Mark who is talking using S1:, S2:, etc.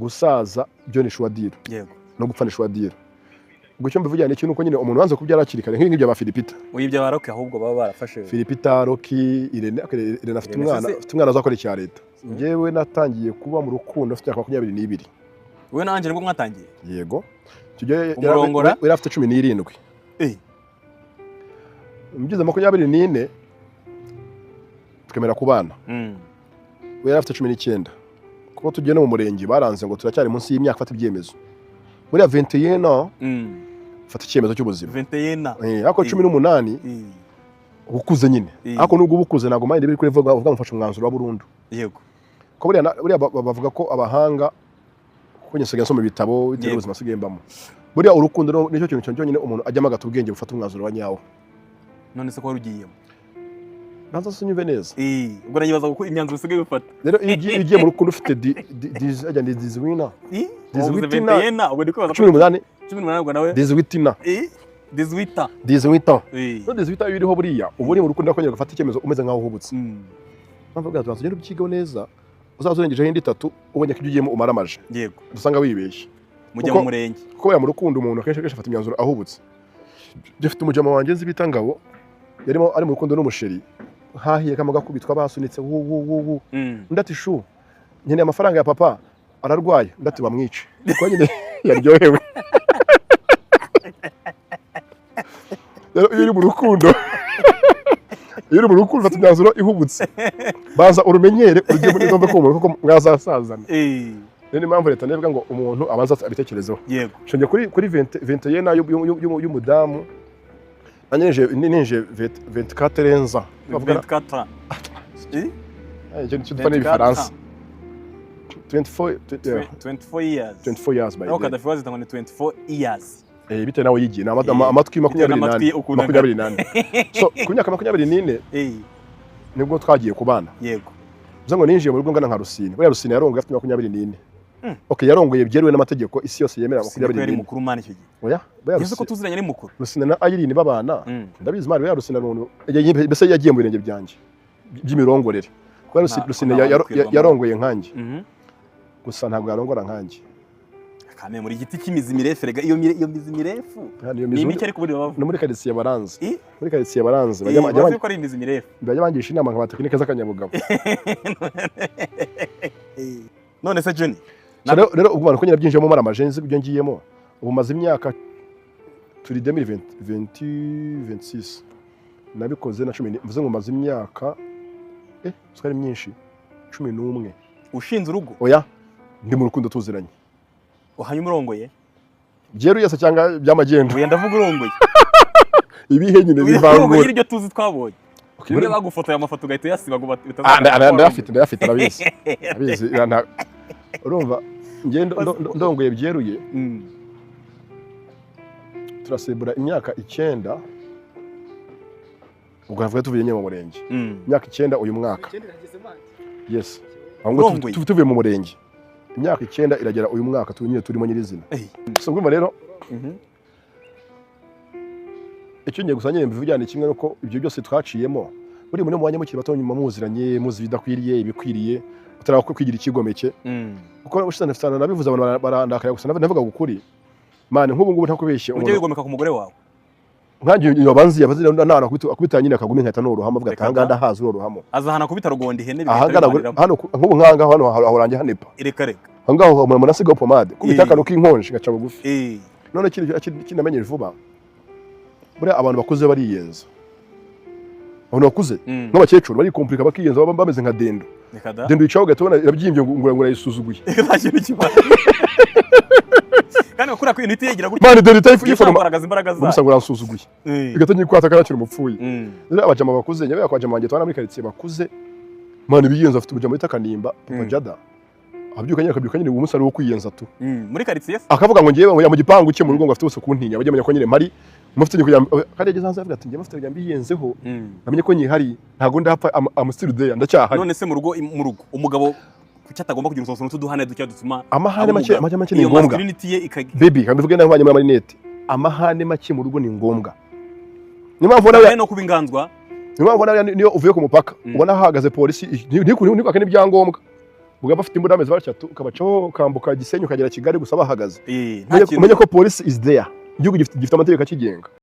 S1: gusaza byo ni shwadiro
S2: yego
S1: no gupfa ni shwadiro ubwo cyo mbivugira n'iki nuko nyine umuntu wanze kubyara akiri kare nk'ibyo ba Philipita
S2: uyibya baroke ahubwo baba barafashe
S1: Philipita Roki Irene afite umwana azakora icya leta ngewe natangiye kuba mu rukundo afite 22
S2: we nanje nibwo mwatangiye
S1: yego tujye yari afite 17 mbigize 24 twemera kubana we yari afite 19 kuko tugiye no mu murenge baranze ngo turacyari munsi y'imyaka fata ibyemezo muri 21 fata icyemezo cy'ubuzima
S2: 21
S1: ako 18 ubukuze nyine ako nubwo ubukuze nago mind biri kuri vuga mufasha umwanzuro wa burundu
S2: yego
S1: ko buriya bavuga ko abahanga ko nyesiga nsoma ibitabo bitewe ubuzima sigembamo buriya urukundo nicyo kintu cyonyine umuntu ajyamo agatubwenge bufata umwanzuro wa nyawo
S2: none se ko rugiyemo
S1: nanza sinyuve neza
S2: ubwo nayibaza ko imyanzuro usigaye ufata
S1: rero igiye mu rukundo ufite dizwina
S2: dizwitina ubwo ndiko baza
S1: 18
S2: ubwo nawe
S1: dizwitina
S2: dizwita
S1: no dizwita iriho buriya ubu uri mu rukundo akongera gufata icyemezo umeze nkaho uhubutse mpamvu tubanze ugenda ukigaho neza uzazurengejeho indi 3 ubonye ko ugiyemo umaramaje
S2: yego
S1: dusanga wibeshye
S2: mujya mu murenge
S1: kuko mu rukundo umuntu akenshi afata imyanzuro ahubutse dufite umujama wanjye nzi bita Ngabo yarimo ari mu rukundo n'umusheri hahiye kamaga kubitwa basunitse ndati shu nkeneye amafaranga ya papa ararwaye ndati bamwice ko nyine yaryohewe rero iyo uri mu rukundo fata imyanzuro ihubutse baza urumenyere ugiye muri gomba ko kuko mwazasazana niyo mpamvu leta nevuga ngo umuntu abanza abitekerezeho
S2: yego
S1: shonje kuri 21 y'umudamu ninje 24 renza
S2: bavuga 24
S1: je ne suis pas né France
S2: 24 years
S1: by
S2: okay the first time 24 years
S1: bite nawe yigiye amatwi 28 so ku myaka 24 nibwo twagiye kubana
S2: yego
S1: ngo ninjiye mu rugo ngana nka Rusine buriya Rusine yarongoye afite 24 okay yarongoye byeruwe n'amategeko isi yose yemera 24
S2: mukuru mani icyo gihe
S1: oya
S2: yezo ko tuziranye ari mukuru
S1: Rusine na Ayirine babana ndabizi mari ya Rusine n'umuntu bese yagiye mu birenge byanjye by'imirongorere kuko Rusine yarongoye nkanjye gusa ntabwo yarongora nkanjye
S2: kame muri giti cy'imizi mirefu rega iyo mizi mirefu ni imike ariko buri bavuga
S1: no muri karitsiye baranze
S2: bajya ko ari imizi mirefu
S1: bajya bangisha inama nka tekinike z'akanyabugabo
S2: none se Johnny
S1: rero ubwo ko nyirabyinjemo mara majenzi ibyo ngiyemo ubu maze imyaka turi 2026 nabikoze na 10 mvuze ngo maze imyaka twari myinshi 11
S2: ushinze urugo
S1: oya ndi mu rukundo tuziranye
S2: uhanye umurongoye
S1: byeru yese cyangwa byamagendo
S2: uya ndavuga urongoye
S1: ibihe nyine bivangura
S2: iryo tuzi twabonye niba bagufotoye amafoto gahita yasiba ngo
S1: ndayafite abizi urumva ndongoye byeruye turasebura imyaka 9 ubwo havuye tuvuye mu murenge imyaka 9 uyu mwaka yes ahubwo tuvuye mu murenge imyaka 9 iragera uyu mwaka tunyine turimo nyirizina so ngumva rero icyo ngiye gusanyira mbivujyane kimwe nuko ibyo byose twaciyemo buri muri mwanya mukiri bato nyuma muziranye muzi bidakwiriye ibikwiriye utarako kwigira ikigomeke kuko ushitana fitana nabivuze abantu barandakaya gusa navuga gukuri mane nk'ubu ngubu ntakubeshye
S2: ujye wigomeka ku mugore wawe
S1: nkanjye yobanzi yabaze nana akubita nyine akagumi nkahita n'uruhamo avuga atanga ndahaza uruhamo
S2: azahana kubita rugondi hene
S1: hano nk'ubu nkanga hano ahoranje hanepa
S2: reka
S1: hangaho umuntu asiga pomade kubita akantu k'inkonje gaca bugufi none kinamenye vuba buriya abantu bakuze bariyenza abantu bakuze nk'abakecuru bari komplika bakiyenza bameze nka dendo yicaho gatubona yabyimbye ngo yayisuzuguye
S2: kandi ukura ko initi yegira gutya
S1: mane dendo tayifu
S2: imbaraga za
S1: gusa ngo ransuzuguye bigatanye kwata karakira umupfuye rero abajama bakuze nyabe yakwaje manje twana muri karitsiye bakuze mane biyenza afite ubujama bita Kanimba Papa Jada abyuka nyine umusari wo kwiyenza tu
S2: muri karitsiye
S1: akavuga ngo ngiye mu gipangu cye mu rugo ngo afite bose kuntinya bajye menya ko nyine mari mufite kujya kandi yageze hanze avuga ati ngiye mufite kujya mbiyenzeho namenye ko nyihari ntago ndapfa amustill there ndacyahari
S2: none se mu rugo umugabo kuki atagomba kugira usosono tuduhane ducya dutuma
S1: amahane make ni ngombwa baby kambivuge naho banyuma marinete amahane make mu rugo ni ngombwa nimpamvu nawe
S2: no kubinganzwa
S1: nimpamvu nawe niyo uvuye ku mupaka ubona hahagaze polisi niko akane ibyangombwa ubwo bafite imbunda amezi batatu ukabacaho ukambuka Gisenyi ukagera Kigali gusa bahagaze
S2: nta kintu
S1: umenye ko police is there igihugu gifite amategeko akigenga